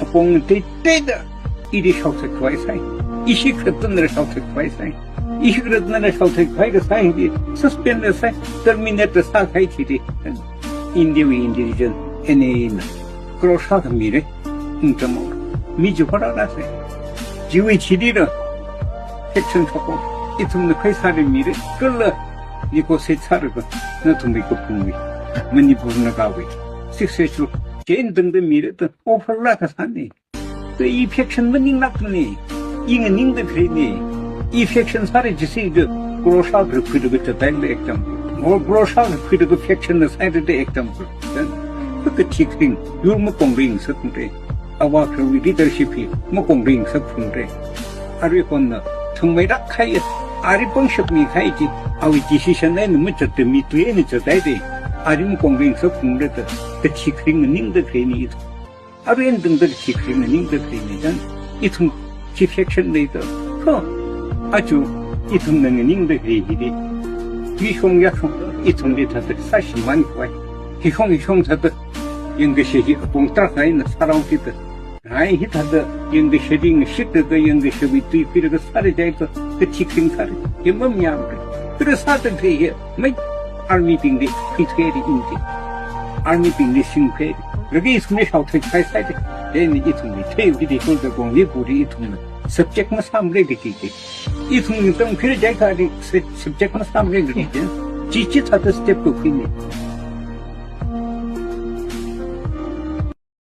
봉 때때다 이리 셔서 거의 사이 이시 그랬던 날 셔서 거의 사이 이시 그랬던 날 셔서 거의 사이디 서스펜드 사이 터미네이터 사이 티디 인디비전 에네인 크로샤드 미래 인터모 미주하라라세 지위 지리라 액션 갖고 이tum의 회사를 미래 끌러 이거 세차르고 너도 믿고 분위 머니 부르는 가위 식세주 젠등의 미래도 오퍼라가 사네 또 이펙션 머니 낙네 이는 닝도 그래네 이펙션 사례지시도 그로샤드 그르고 달래 액점 뭐 그로샤드 그르고 펙션의 사례데 액점 그 티킹 요르모 공링 섰는데 아와 그 리더십이 뭐 공링 섰는데 아리 건너 정말라 카이 아리 뻥십미 카이지 아위 디시션에 너무 저때 미투에는 저다이데 아림 공링 섰는데 그 티킹은 닝도 그래니 아리엔 등들 티킹은 닝도 그래니 전 이tum 티펙션 레이더 그 아주 이tum는 닝도 그래니 위홍약 이tum 리터들 40만 거야 희홍자들 연계시기 봉따라가있는 사람들도 아이 히타도 연계시링 시트도 연계시비 뒤피르고 사례자이도 그 티킹 사례 이몸냐고 그래서 사들 그게 매 아미 빙리 피트게리 인디 아미 빙리 싱페 여기 있으면 샤우트 카이사이드 얘는 이tum이 태우기디 홀더 공리 부리 이tum은 subject만 삼래 되기지 이tum은 좀 필요자이가리 subject만 삼래 되기지 지치 타도 스텝 부피니